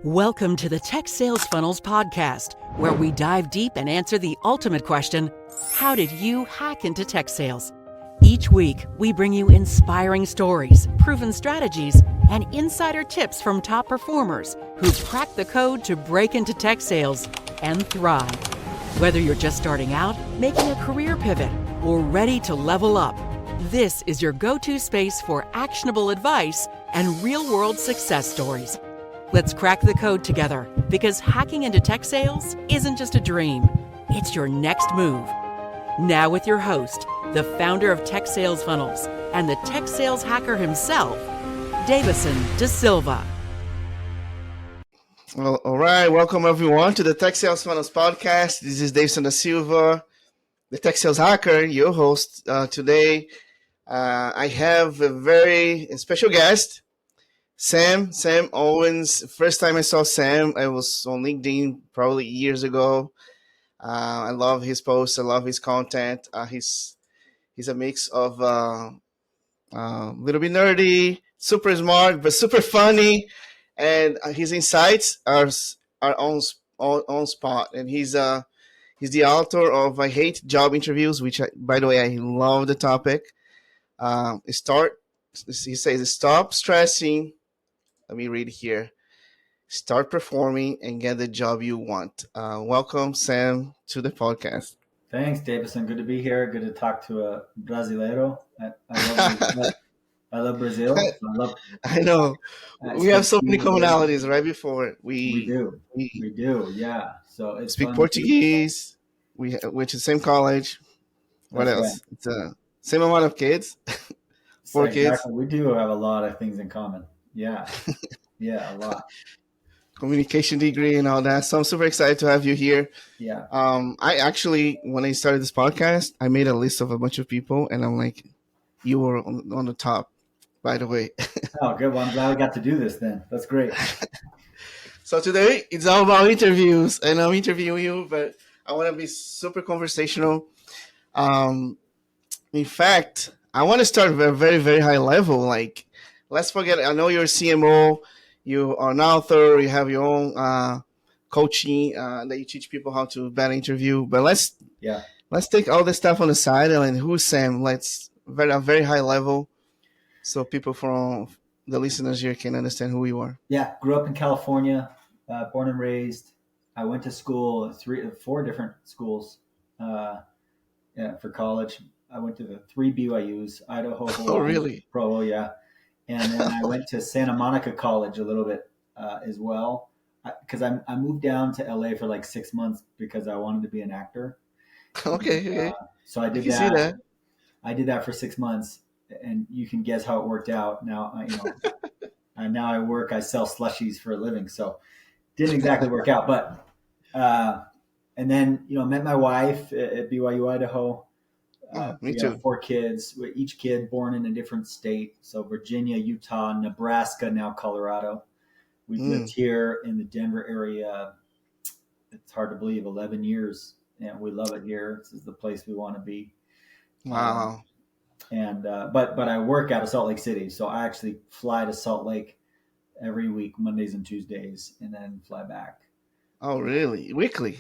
Welcome to the Tech Sales Funnels podcast, where we dive deep and answer the ultimate question, how did you hack into tech sales? Each week, we bring you inspiring stories, proven strategies, and insider tips from top performers who've cracked the code to break into tech sales and thrive. Whether you're just starting out, making a career pivot, or ready to level up, this is your go-to space for actionable advice and real-world success stories. Let's crack the code together, because hacking into tech sales isn't just a dream, it's your next move. Now with your host, the founder of Tech Sales Funnels and the tech sales hacker himself, Dayvisson DaSilva. Well, all right. Welcome, everyone, to the Tech Sales Funnels podcast. This is Dayvisson DaSilva, the tech sales hacker, your host. Today, I have a very special guest, Sam Owens. First time I saw Sam, I was on LinkedIn probably years ago. I love his posts. I love his content. He's a mix of little bit nerdy, super smart, but super funny, and his insights are on spot. And he's the author of "I Hate Job Interviews," which, by the way, I love the topic. He says, "Stop stressing." Let me read here. Start performing and get the job you want. Welcome, Sam, to the podcast. Thanks, Dayvisson. Good to be here. Good to talk to a Brasileiro. I love Brazil. I know. We have so many commonalities, right? Before we do. Yeah. So it's speak Portuguese. We went to the same college. What else? Right. It's same amount of kids. Four kids. We do have a lot of things in common. Yeah. Yeah, a lot. Communication degree and all that. So I'm super excited to have you here. Yeah. I actually, when I started this podcast, I made a list of a bunch of people, and I'm like, you were on the top, by the way. Oh, good. Well, I'm glad we got to do this then. That's great. So today, it's all about interviews, and I'm interviewing you, but I want to be super conversational. In fact, I want to start at a very, very high level. Like, let's forget, I know you're a CMO, you are an author, you have your own coaching that you teach people how to better interview. But let's take all this stuff on the side. And who's Sam? Let's a very high level, so people from the listeners here can understand who you are. Yeah, grew up in California, born and raised. I went to school, 4 different schools for college. I went to the 3 BYUs, Idaho, Hawaii, oh, really? Provo, yeah. And then I went to Santa Monica College a little bit as well, because I moved down to LA for like 6 months because I wanted to be an actor. Okay. So I did that. See that. I did that for 6 months, and you can guess how it worked out. Now, and now I sell slushies for a living, so didn't exactly work out. But and then met my wife at BYU, Idaho. Me too. 4 kids, each kid born in a different state. So Virginia, Utah, Nebraska, now Colorado. We've lived here in the Denver area. It's hard to believe, 11 years. And we love it here. This is the place we want to be. Wow. But I work out of Salt Lake City. So I actually fly to Salt Lake every week, Mondays and Tuesdays, and then fly back. Oh, really? Weekly?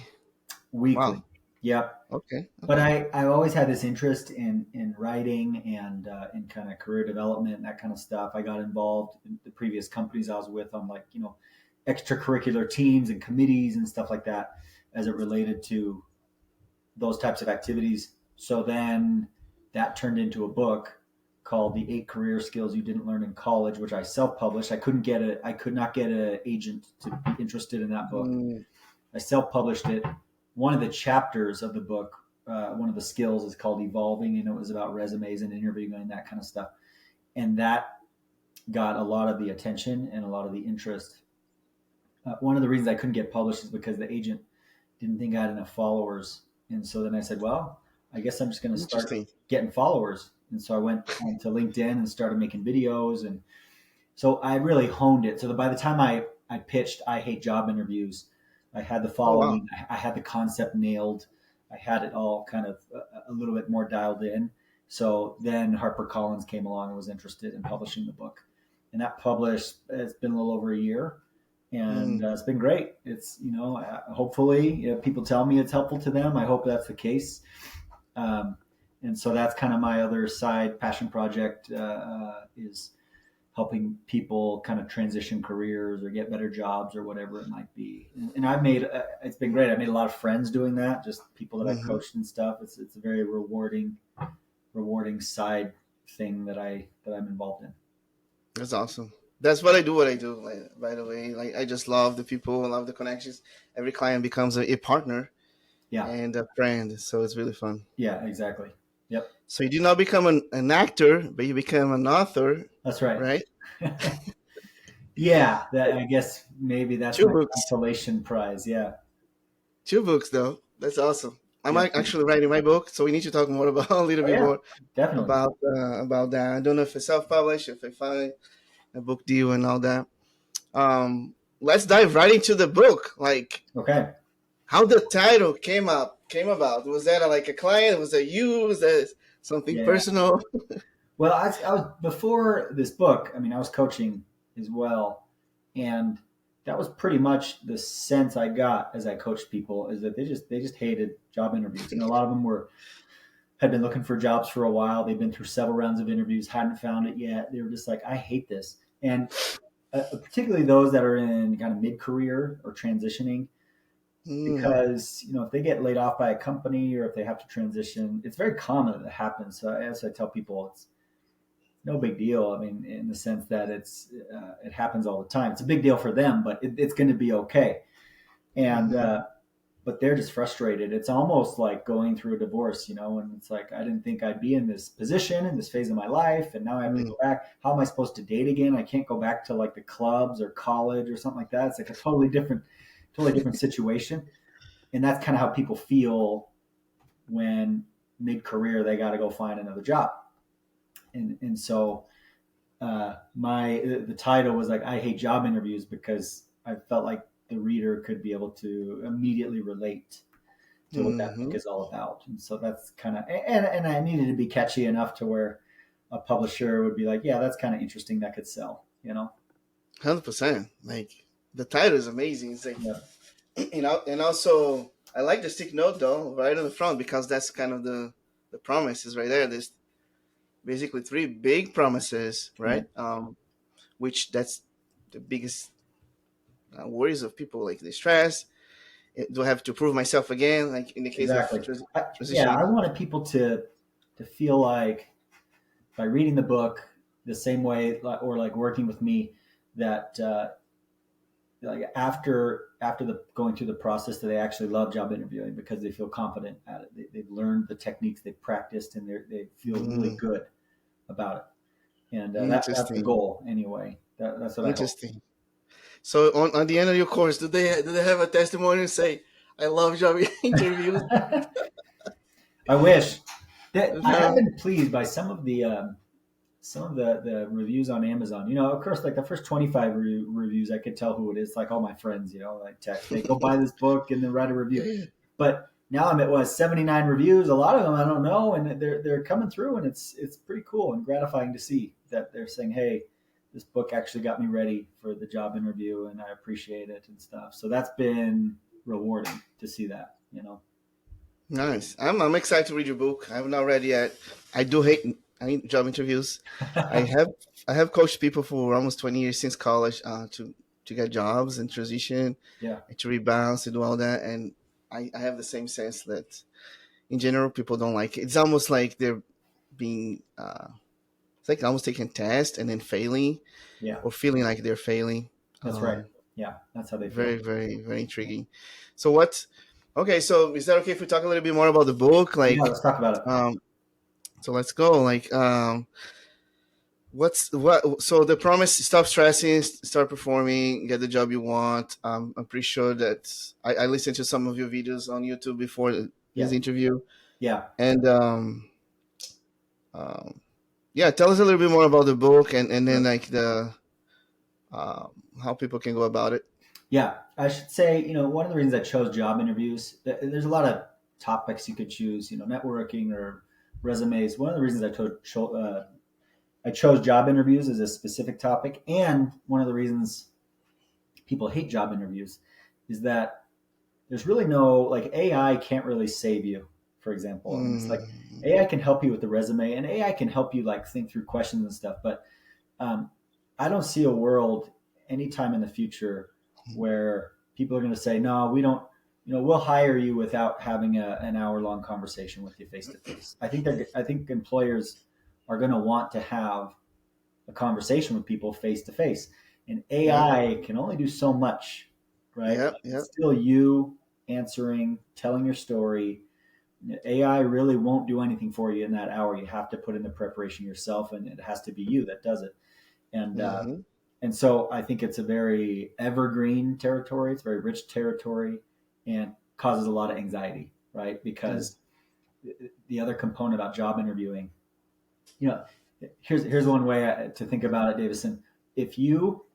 Wow. Yep. Okay. But I always had this interest in writing and in kind of career development and that kind of stuff. I got involved in the previous companies I was with on extracurricular teams and committees and stuff like that as it related to those types of activities. So then that turned into a book called The 8 Career Skills You Didn't Learn in College, which I self-published. I could not get an agent to be interested in that book. I self-published it. One of the chapters of the book, one of the skills is called Evolving, and it was about resumes and interviewing and that kind of stuff. And that got a lot of the attention and a lot of the interest. One of the reasons I couldn't get published is because the agent didn't think I had enough followers. And so then I said, well, I guess I'm just going to start getting followers. And so I went onto LinkedIn and started making videos. And so I really honed it. So that by the time I pitched I Hate Job Interviews, I had the following. Oh, wow. I had the concept nailed. I had it all kind of a little bit more dialed in. So then HarperCollins came along and was interested in publishing the book. And that published, it's been a little over a year. and it's been great. It's, hopefully people tell me it's helpful to them. I hope that's the case. And so that's kind of my other side passion project, is helping people kind of transition careers or get better jobs or whatever it might be. And I've made, it's been great. I've made a lot of friends doing that, just people that I've coached and stuff. It's a very rewarding side thing that I'm involved in. That's awesome. That's what I do. Like, by the way, like I just love the people, I love the connections. Every client becomes a partner, and a friend. So it's really fun. Yeah, exactly. Yep. So you did not become an actor, but you became an author. That's right. Right? Yeah. I guess maybe that's Two my books. consolation prize. Yeah. 2 books, though. That's awesome. I'm actually writing my book, so we need to talk more about a little bit more definitely about that. I don't know if it's self-published, if I find a book deal and all that. Let's dive right into the book. Like, okay, how the title came about. Was that like a client? Was that you? Was that something personal? Well, I was before this book. I mean, I was coaching as well, and that was pretty much the sense I got as I coached people, is that they just hated job interviews. And a lot of them had been looking for jobs for a while. They'd been through several rounds of interviews, hadn't found it yet. They were just like, I hate this. And particularly those that are in kind of mid-career or transitioning, because, if they get laid off by a company or if they have to transition, it's very common that it happens. So as I tell people, it's no big deal. I mean, in the sense that it happens all the time. It's a big deal for them, but it's going to be okay. And but they're just frustrated. It's almost like going through a divorce, and it's like, I didn't think I'd be in this position in this phase of my life, and now I have to go back. How am I supposed to date again? I can't go back to like the clubs or college or something like that. It's like a totally different situation. And that's kind of how people feel when mid-career they got to go find another job. And so the title was like, I hate job interviews, because I felt like the reader could be able to immediately relate to what that book is all about. And so that's kind of, and I needed to be catchy enough to where a publisher would be like, yeah, that's kind of interesting. That could sell, 100%. Like, the title is amazing. It's like, and also I like the stick note though, right on the front, because that's kind of the promises right there. There's basically 3 big promises, right? Which that's the biggest worries of people, like the stress. Do I have to prove myself again? Like in the case of transition. I wanted people to feel like by reading the book the same way, or like working with me, that like after the going through the process, that they actually love job interviewing because they feel confident at it. They've learned the techniques, they've practiced, and they feel really good about it. And that's the goal anyway. That's what Interesting. I hope. So on the end of your course, do they have a testimony and say, I love job interviews? I wish. I have been pleased by some of the reviews on Amazon. Of course, like the first 25 reviews, I could tell who it is. Like all my friends, like text, they go buy this book and then write a review. But now I'm at 79 reviews. A lot of them I don't know, and they're coming through, and it's pretty cool and gratifying to see that they're saying, hey, this book actually got me ready for the job interview, and I appreciate it and stuff. So that's been rewarding to see that, Nice. I'm excited to read your book. I have not read yet. I hate job interviews. I have coached people for almost 20 years since college to get jobs and transition, to rebound, to do all that. And I have the same sense that in general, people don't like it. It's almost like they're being, it's like almost taking a test and then failing, or feeling like they're failing. That's right. Yeah, that's how they feel. Very, very, very intriguing. So okay, so is that okay if we talk a little bit more about the book? Like, let's talk about it. So let's go. Like, so the promise: stop stressing, start performing, get the job you want. I'm pretty sure that I listened to some of your videos on YouTube before this interview. Yeah. And tell us a little bit more about the book, and then like the how people can go about it. Yeah, I should say, one of the reasons I chose job interviews, there's a lot of topics you could choose, networking or resumes. One of the reasons I chose job interviews as a specific topic, and one of the reasons people hate job interviews is that there's really no, like, AI can't really save you, for example. And it's like AI can help you with the resume, and AI can help you like think through questions and stuff. But I don't see a world anytime in the future where people are going to say, no, we don't, we'll hire you without having an hour-long conversation with you face to face. I think employers are going to want to have a conversation with people face to face, and AI can only do so much, right? Yep, It's still you answering, telling your story. AI really won't do anything for you in that hour. You have to put in the preparation yourself, and it has to be you that does it. And so I think it's a very evergreen territory. It's very rich territory, and causes a lot of anxiety, right? Because the other component about job interviewing, here's one way to think about it, Dayvisson. If you,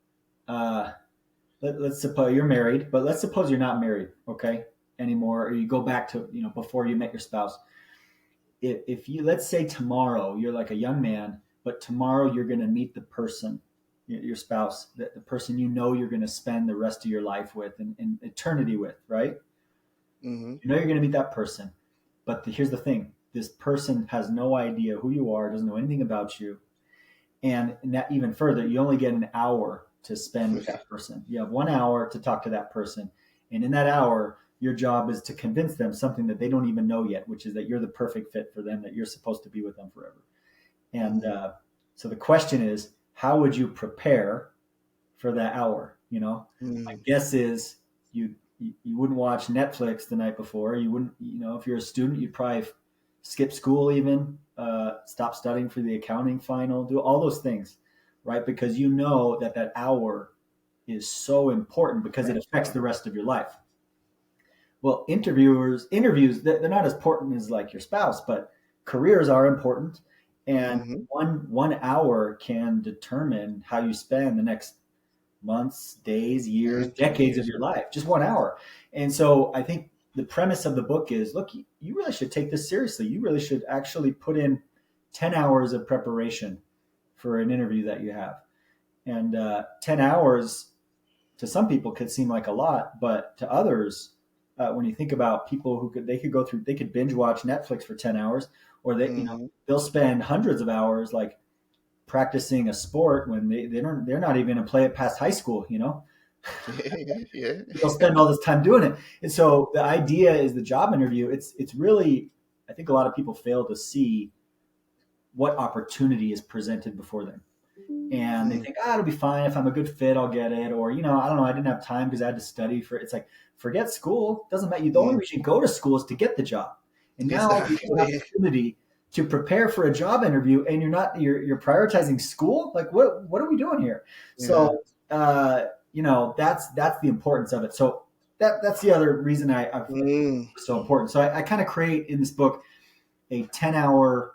let's suppose you're married, but let's suppose you're not married, okay, anymore, or you go back to, before you met your spouse. If you, let's say tomorrow, you're like a young man, but tomorrow you're going to meet the person, your spouse, the person you're going to spend the rest of your life with and eternity with, right? Mm-hmm. You're going to meet that person. But here's the thing. This person has no idea who you are, doesn't know anything about you. And that, even further, you only get an hour to spend with that person. You have 1 hour to talk to that person. And in that hour, your job is to convince them something that they don't even know yet, which is that you're the perfect fit for them, that you're supposed to be with them forever. And so the question is, how would you prepare for that hour? My guess is you wouldn't watch Netflix the night before. You wouldn't, if you're a student, you'd probably skip school, even stop studying for the accounting final, do all those things, right? Because that hour is so important because it affects the rest of your life. Well, interviews, they're not as important as like your spouse, but careers are important. And one hour can determine how you spend the next months, days, years, decades of your life, just 1 hour. And so I think the premise of the book is, look, you really should take this seriously. You really should actually put in 10 hours of preparation for an interview that you have. And 10 hours to some people could seem like a lot, but to others, when you think about people who they could binge watch Netflix for 10 hours, or they'll spend hundreds of hours like practicing a sport when they're not even going to play it past high school, They'll spend all this time doing it. And so the idea is the job interview. It's really, I think a lot of people fail to see what opportunity is presented before them. And they think, it'll be fine. If I'm a good fit, I'll get it. Or, I don't know, I didn't have time because I had to study for it. It's like, forget school. Doesn't matter. The only reason you go to school is to get the job. And now you have an opportunity to prepare for a job interview, and you're prioritizing school. Like, what are we doing here? Yeah. So, that's the importance of it. So that's the other reason I it's so important. So I kind of create in this book a 10-hour,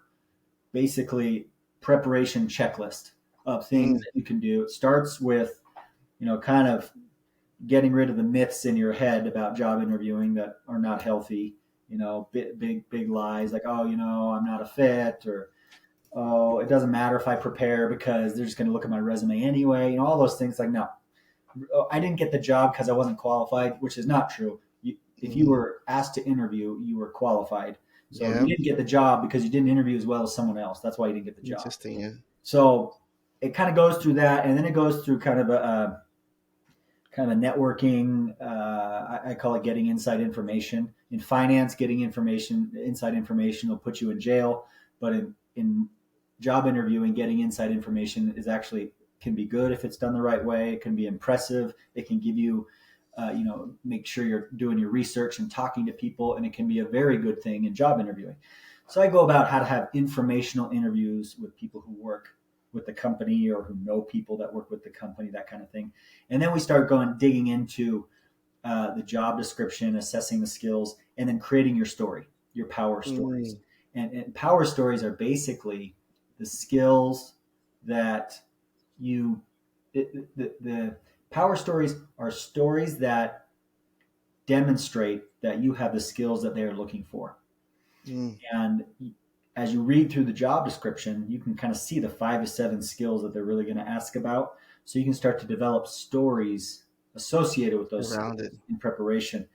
basically, preparation checklist of things that you can do. It starts with, kind of getting rid of the myths in your head about job interviewing that are not healthy. Big lies like, I'm not a fit, or, it doesn't matter if I prepare because they're just going to look at my resume anyway. All those things. Like, no, I didn't get the job because I wasn't qualified, which is not true. If you were asked to interview, you were qualified. So you didn't get the job because you didn't interview as well as someone else. That's why you didn't get the job. Interesting, yeah. So it kind of goes through that, and then it goes through kind of a networking. I call it getting inside information. In finance, getting inside information will put you in jail. But in job interviewing, getting inside information can be good if it's done the right way. It can be impressive. It can give you, make sure you're doing your research and talking to people, and it can be a very good thing in job interviewing. So I go about how to have informational interviews with people who work with the company or who know people that work with the company, that kind of thing. And then we start digging into the job description, assessing the skills, and then creating your story, your power stories. And power stories are basically the skills that the power stories are stories that demonstrate that you have the skills that they are looking for. And as you read through the job description, you can kind of see the 5 to 7 skills that they're really going to ask about. So you can start to develop stories associated with those Around skills it. in preparation.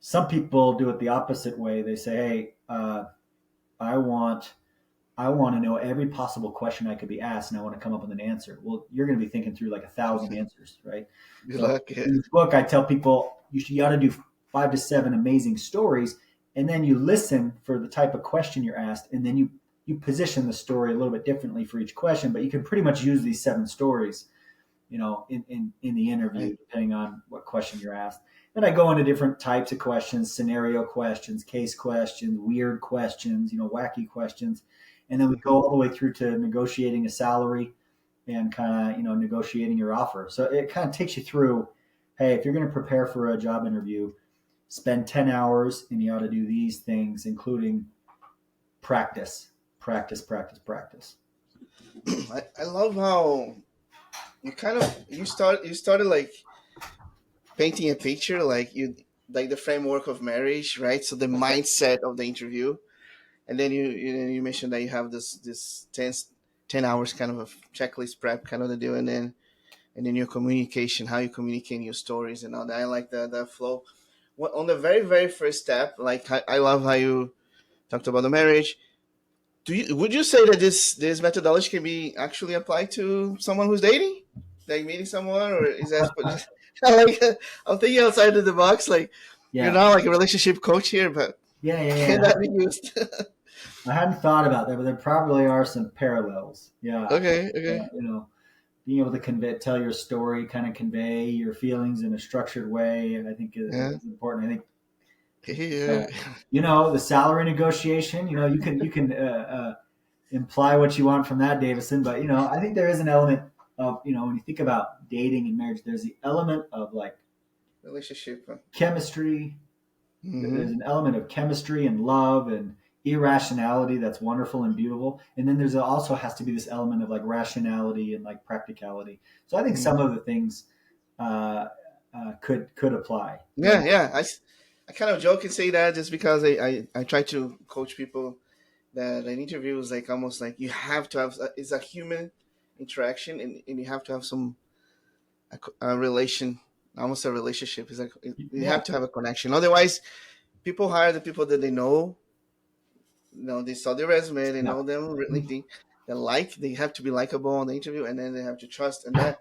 Some people do it the opposite way. They say, "Hey, I want to know every possible question I could be asked, and I want to come up with an answer." Well, you're going to be thinking through like 1,000 answers, right? Good So luck. Yeah. in this book, I tell people you ought to do 5 to 7 amazing stories, and then you listen for the type of question you're asked, and then you position the story a little bit differently for each question. But you can pretty much use these 7 stories, in the interview, Right. depending on what question you're asked. Then I go into different types of questions: scenario questions, case questions, weird questions, wacky questions. And then we go all the way through to negotiating a salary and kind of, negotiating your offer. So it kind of takes you through, hey, if you're going to prepare for a job interview, spend 10 hours and you ought to do these things, including practice, practice, practice, practice. I love how you started like painting a picture, like the framework of marriage, right? So the mindset of the interview, and then you mentioned that you have this 10 hours kind of a checklist prep kind of the deal, and then your communication, how you communicate your stories and all that. I like that flow. On the very very first step, like I love how you talked about the marriage. Would you say that this methodology can be actually applied to someone who's dating, like meeting someone, or is that like I'm thinking outside of the box? Like you're Yeah. not like a relationship coach here, but Yeah. Yeah. can Yeah. that be used? I hadn't thought about that, but there probably are some parallels. Yeah. Okay, okay, Being able to tell your story, kind of convey your feelings in a structured way, I think yeah, is important. I think yeah, the salary negotiation. You can imply what you want from that, Davison. But I think there is an element of when you think about dating and marriage, there's the element of like relationship. chemistry. There's Mm-hmm. an element of chemistry and love and irrationality that's wonderful and beautiful. And then there's also has to be this element of like rationality and like practicality. So I think some of the things uh, could apply. Yeah, yeah. I kind of joke and say that just because I try to coach people that an interview is like almost like you have to have it's a human interaction, and you have to have a relation, almost a relationship. It's like you Yeah. have to have a connection. Otherwise, people hire the people that they know. They saw their resume, they Yeah. know them really. They have to be likable on the interview, and then they have to trust, and that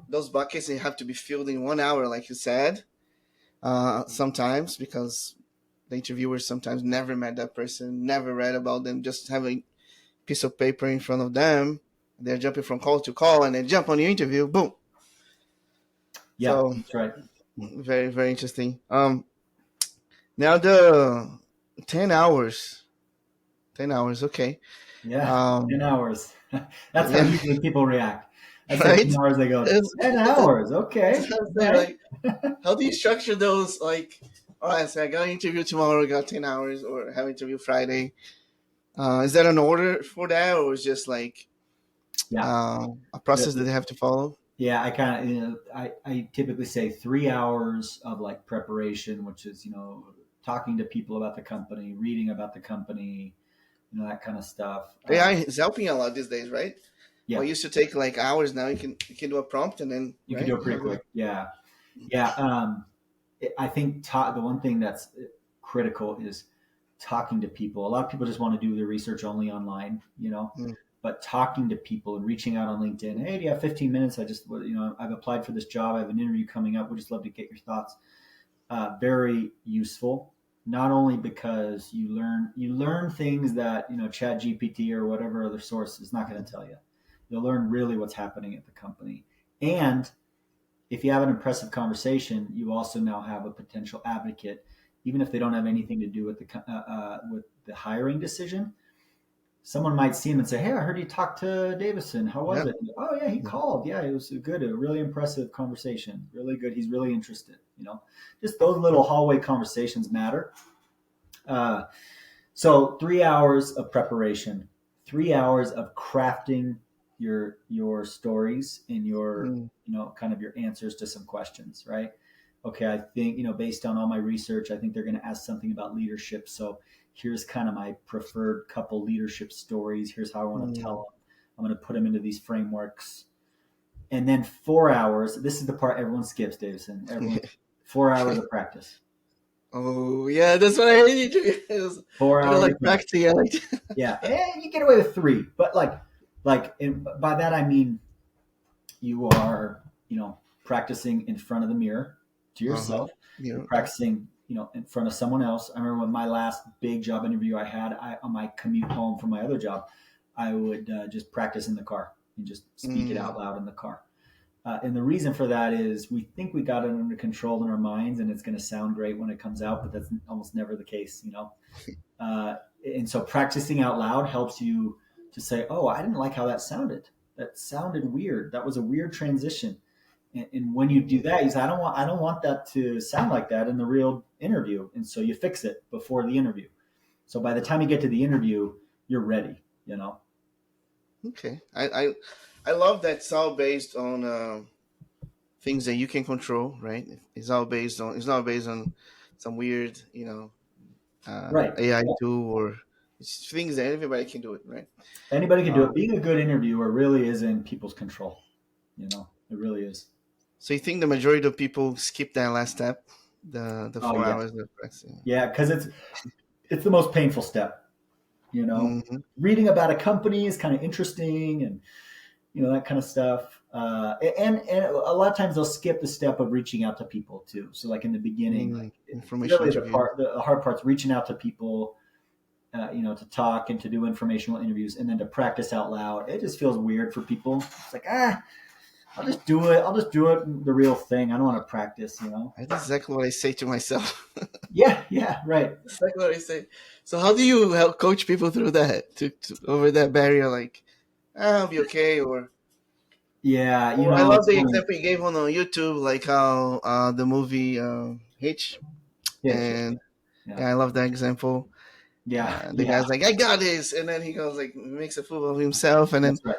those buckets they have to be filled in 1 hour, like you said. Sometimes because the interviewer sometimes never met that person, never read about them, just have a piece of paper in front of them. They're jumping from call to call, and they jump on your interview. Boom. Yeah. So That's right. very very interesting. Now the 10 hours, 10 hours. Okay. Yeah. 10 Um, hours. That's how yeah, usually people react. I say right. 10 hours, they go, It's, 10 hours. Okay. I'm All saying, right. like, how do you structure those? Like, all right, so I got an interview tomorrow, I got 10 hours, or have an interview Friday. Is that an order for that, or is just like Yeah. a process that they have to follow? Yeah, I kind of, I typically say 3 hours of like preparation, which is, talking to people about the company, reading about the company, that kind of stuff. AI is helping a lot these days, right? Yeah, What used to take like hours, now you can do a prompt and then you can do right. it You pretty have quick. Yeah. Yeah. I think the one thing that's critical is talking to people. A lot of people just want to do their research only online, Mm, but talking to people and reaching out on LinkedIn. Hey, do you have 15 minutes? I've applied for this job. I have an interview coming up. We'd just love to get your thoughts. Very useful. Not only because you learn things that Chat GPT or whatever other source is not going to tell you. You'll learn really what's happening at the company, and if you have an impressive conversation, you also now have a potential advocate, even if they don't have anything to do with the hiring decision. Someone might see him and say, "Hey, I heard you talk to Dayvisson. How was yeah. it?" Oh yeah, he called. Yeah, it was good. A really impressive conversation. Really good. He's really interested. Just those little hallway conversations matter. Uh, so 3 hours of preparation, 3 hours of crafting your stories and your Mm, kind of your answers to some questions, right? Okay, I think based on all my research, I think they're going to ask something about leadership. So here's kind of my preferred couple leadership stories. Here's how I want to tell mm, them. I'm going to put them into these frameworks. and then 4 hours. This is the part everyone skips, Davison. Everyone, 4 hours of practice. Oh yeah, that's what I hate you do. Four I don't hours like of practice. practicing. I like. Yeah, and you get away with 3, but by that I mean you are, practicing in front of the mirror to Uh-huh. yourself. You're Yeah. practicing, in front of someone else. I remember when my last big job interview I had, on my commute home from my other job, I would just practice in the car and just speak it out loud in the car. And the reason for that is we think we got it under control in our minds and it's going to sound great when it comes out, but that's almost never the case. And so practicing out loud helps you to say, oh, I didn't like how that sounded. That sounded weird. That was a weird transition. And when you do that, you say, I don't want that to sound like that in the real interview. And so you fix it before the interview. So by the time you get to the interview, you're ready. Okay. I love that it's all based on things that you can control, right? It's all based on. It's not based on some weird, Right. AI Yeah. tool or it's things that everybody can do it, right? Anybody can do Uh, it. Being a good interviewer really is in people's control. It really is. so you think the majority of people skip that last step, the Oh four yeah. hours of practicing? Yeah. Because it's the most painful step. you know Mm-hmm. Reading about a company is kind of interesting, and that kind of stuff, and a lot of times they'll skip the step of reaching out to people too. So like in the beginning, like Information really interview. the hard part's reaching out to people, to talk and to do informational interviews, and then to practice out loud. It just feels weird for people. It's like, I'll just do it the real thing. I don't want to practice. That's exactly what I say to myself. Yeah, right. Exactly what I say. So how do you help coach people through that to over that barrier? Like, I'll be okay, Yeah, or I love it's the funny. example you gave on YouTube, like how the movie Hitch, Yeah, and yeah, yeah, I love that example. yeah, The yeah. guy's like, I got this, and then he goes like makes a fool of himself, and then That's right.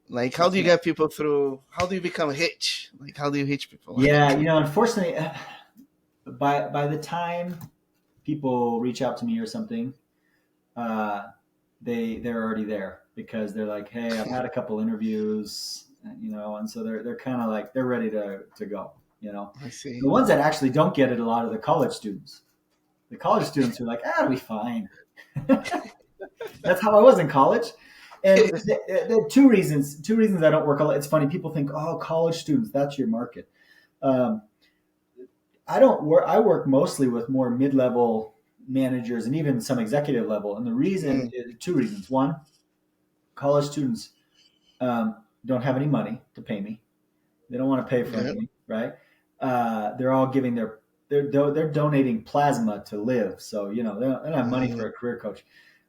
like, how That's do you right. get people through? How do you become a hitch? Like, how do you hitch people? Yeah, unfortunately, by the time people reach out to me or something, uh, they're already there because they're like, hey, I've had a couple interviews, and so they're kind of like they're ready to go. I see. The ones that actually don't get it, a lot of the college students. The college students are like, it'll be fine. That's how I was in college. And there are two reasons. Two reasons I don't work. It's funny. People think, oh, college students, that's your market. Um, I don't work. I work mostly with more mid-level managers and even some executive level. And the reason Mm, is two reasons. One, college students don't have any money to pay me. They don't want to pay for yeah. anything, right? They're all giving they're donating plasma to live. So they don't have money for a career coach.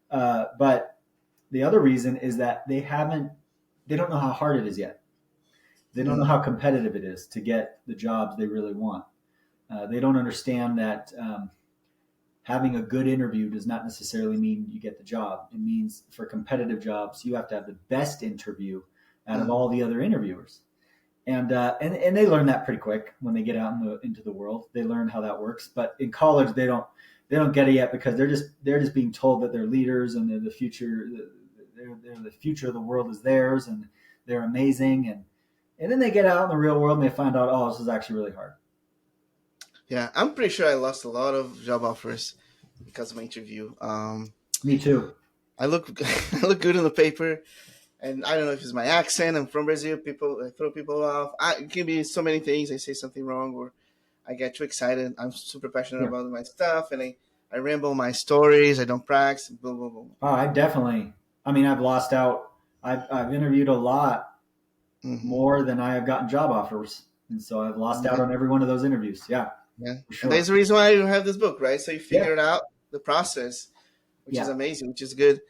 But the other reason is that they don't know how hard it is yet. They don't know Mm, how competitive it is to get the jobs they really want. They don't understand that having a good interview does not necessarily mean you get the job. It means for competitive jobs, you have to have the best interview out of mm, all the other interviewers. And they learn that pretty quick when they get out into the world. They learn how that works. But in college, they don't get it yet because they're just being told that they're leaders and they're the future. They're the future of the world is theirs, and they're amazing. And then they get out in the real world and they find out, oh, this is actually really hard. yeah, I'm pretty sure I lost a lot of job offers because of my interview. Me too. I look I look good on the paper, and I don't know if it's my accent. I'm from Brazil. People I throw people off. It can be so many things. I say something wrong, or I get too excited. I'm super passionate Yeah. about my stuff, and I ramble my stories. I don't practice. Blah blah blah. Oh, I definitely. I mean, I've lost out. I've interviewed a lot Mm-hmm. more than I have gotten job offers, and so I've lost out Yeah, on every one of those interviews. Yeah, yeah. for And sure. there's a reason why you have this book, right? So you Yeah, figured out the process, which is yeah, amazing, which is good.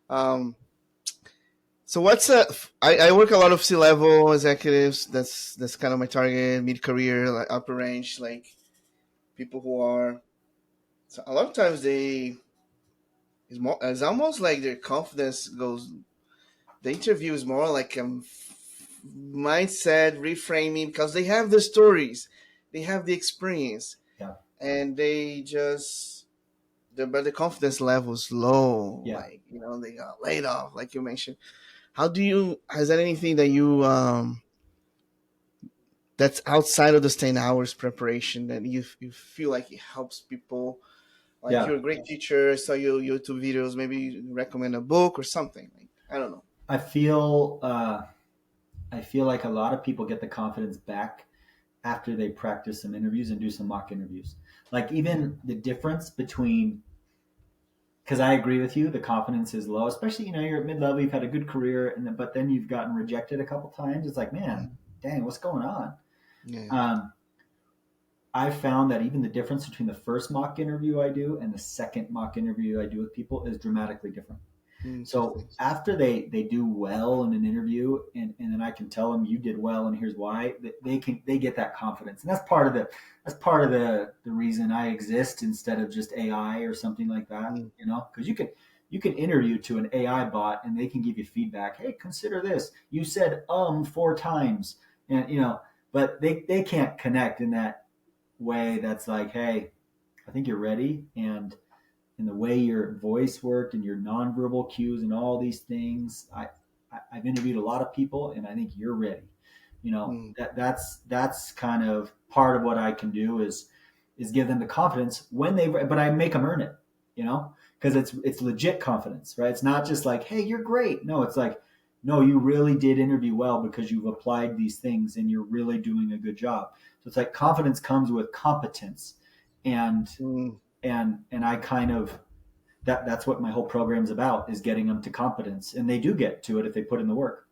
Um, so what's I work a lot of C-level executives. That's kind of my target, mid-career, like upper range, like people who are. So a lot of times it's almost like their confidence goes. The interview is more like a mindset reframing because they have the stories, they have the experience, yeah, and but the confidence level is low. yeah. Like they got laid off, like you mentioned. How do you? Has that anything that you that's outside of the 10 hours preparation that you feel like it helps people? Like Yeah. you're a great teacher, saw your YouTube videos, maybe you recommend a book or something. Like, I don't know. I feel like a lot of people get the confidence back after they practice some interviews and do some mock interviews. Like even the difference between, because I agree with you, the confidence is low, especially, you're at mid-level, you've had a good career, but then you've gotten rejected a couple times. It's like, man, dang, what's going on? Yeah. I found that even the difference between the first mock interview I do and the second mock interview I do with people is dramatically different. So after they do well in an interview, and then I can tell them you did well and here's why, they get that confidence, and that's part of the reason I exist instead of just AI or something like that. Because you can interview to an AI bot and they can give you feedback. Hey, consider this. You said 4 times, and but they can't connect in that way. That's like, hey, I think you're ready, and the way your voice worked and your nonverbal cues and all these things. I've interviewed a lot of people, and I think you're ready. That's kind of part of what I can do is give them the confidence but I make them earn it, because it's legit confidence, right? It's not just like, hey, you're great. No, it's like, no, you really did interview well because you've applied these things and you're really doing a good job. So it's like confidence comes with competence, and I kind of, that's what my whole program's about, is getting them to competence, and they do get to it if they put in the work.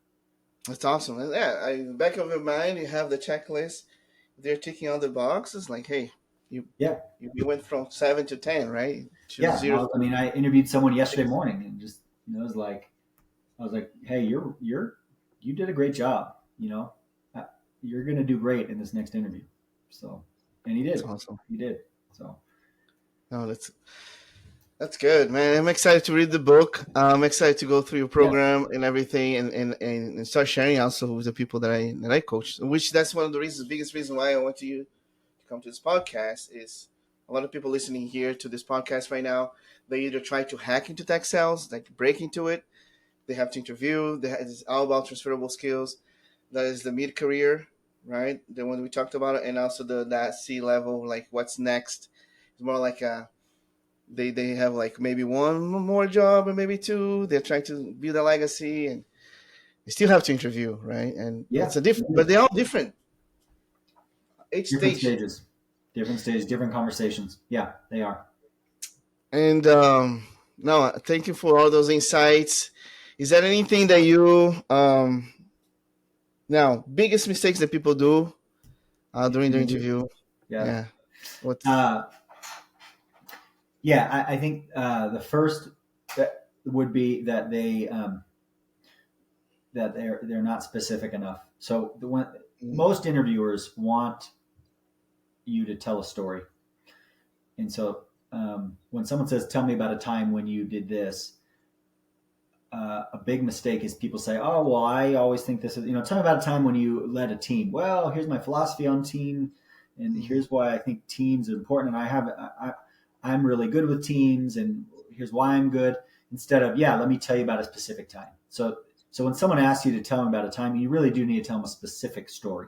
That's awesome. And yeah, back of your mind, you have the checklist. They're ticking all the boxes. Like, hey, you went from 7 to 10, right? To 0. I interviewed someone yesterday morning, and just I was like, hey, you did a great job. You're gonna do great in this next interview. So, and he did. That's awesome. He did. So, no, that's good, man. I'm excited to read the book. I'm excited to go through your program and everything, and start sharing also with the people that I coach. Which that's one of the biggest reason why I want you to come to this podcast is a lot of people listening here to this podcast right now. They either try to hack into tech sales, like break into it. They have to interview. It's all about transferable skills. That is the mid career, right? The one we talked about, and also that C level, like what's next. It's more like they have like maybe one more job or maybe 2. They're trying to build a legacy, and they still have to interview, right? And it's a different, but they're all different. Different stages, different conversations. Yeah, they are. And no, thank you for all those insights. Is there anything that you now biggest mistakes that people do during the interview? Yeah. What? I think the first that would be that they're not specific enough. So most interviewers want you to tell a story, and so when someone says, "Tell me about a time when you did this," a big mistake is people say, "Oh, well, I always think this is, tell me about a time when you led a team." Well, here's my philosophy on team, and here's why I think teams are important, and I'm really good with teams, and here's why I'm good. Instead of, let me tell you about a specific time. So when someone asks you to tell them about a time, you really do need to tell them a specific story.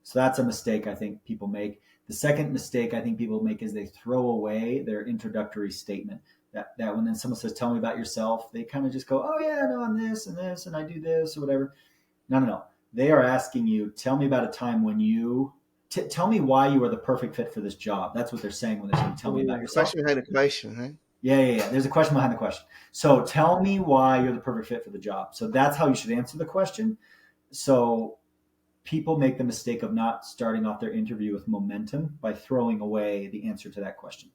So that's a mistake I think people make. The second mistake I think people make is they throw away their introductory statement. That when then someone says, "Tell me about yourself," they kind of just go, "Oh yeah, no, I'm this and this, and I do this or whatever." No. They are asking you, "Tell me about a time when you tell me why you are the perfect fit for this job." That's what they're saying when they say, "Tell me about yourself." Question behind the question, right? Yeah. There's a question behind the question. So tell me why you're the perfect fit for the job. So that's how you should answer the question. So people make the mistake of not starting off their interview with momentum by throwing away the answer to that question.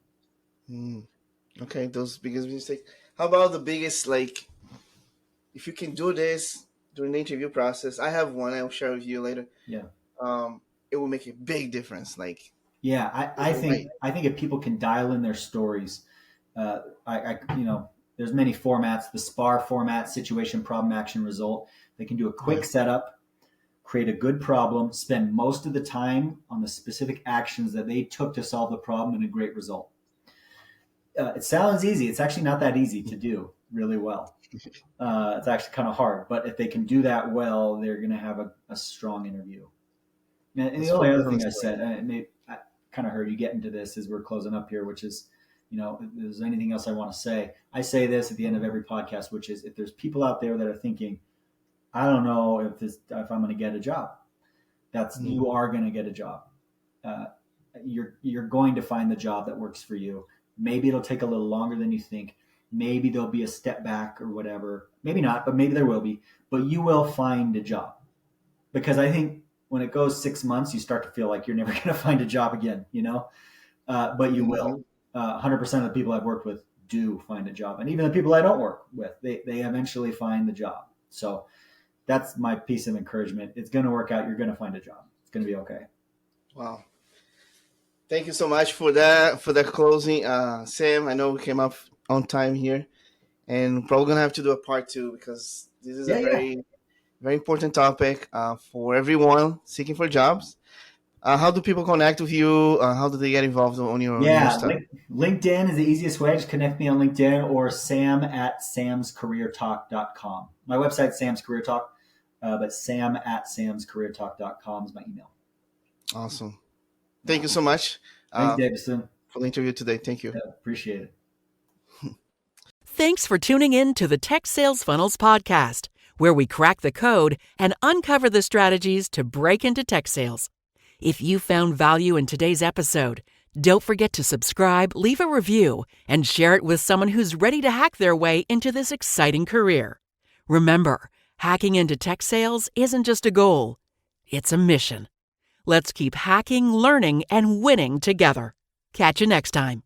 Okay, those biggest mistakes. How about the biggest, like, if you can do this during the interview process? I have one I'll share with you later. Yeah. It will make a big difference. Like, I think if people can dial in their stories, there's many formats, the SPAR format, situation, problem, action, result. They can do a quick setup, create a good problem, spend most of the time on the specific actions that they took to solve the problem, and a great result. It sounds easy. It's actually not that easy to do really well. It's actually kind of hard. But if they can do that well, they're going to have a strong interview. And the only other thing I said, I kind of heard you get into this as we're closing up here, which is, if there's anything else I want to say, I say this at the end of every podcast, which is if there's people out there that are thinking, I don't know if I'm going to get a job, you are going to get a job. You're going to find the job that works for you. Maybe it'll take a little longer than you think. Maybe there'll be a step back or whatever. Maybe not, but maybe there will be. But you will find a job. Because I think when it goes 6 months, you start to feel like you're never going to find a job again, but you will. 100% of the people I've worked with do find a job. And even the people I don't work with, they eventually find the job. So that's my piece of encouragement. It's going to work out. You're going to find a job. It's going to be okay. Wow. Thank you so much for that closing. Sam, I know we came up on time here, and probably going to have to do a part 2 because this is a very important topic for everyone seeking for jobs. How do people connect with you? How do they get involved on your stuff? LinkedIn is the easiest way. Just connect me on LinkedIn or sam@samscareertalk.com. My website's Sam's Career Talk, but sam@samscareertalk.com is my email. Awesome. Thank you so much. Thanks, Dayvisson, for the interview today. Thank you. Yeah, appreciate it. Thanks for tuning in to the Tech Sales Funnels podcast, where we crack the code and uncover the strategies to break into tech sales. If you found value in today's episode, don't forget to subscribe, leave a review, and share it with someone who's ready to hack their way into this exciting career. Remember, hacking into tech sales isn't just a goal, it's a mission. Let's keep hacking, learning, and winning together. Catch you next time.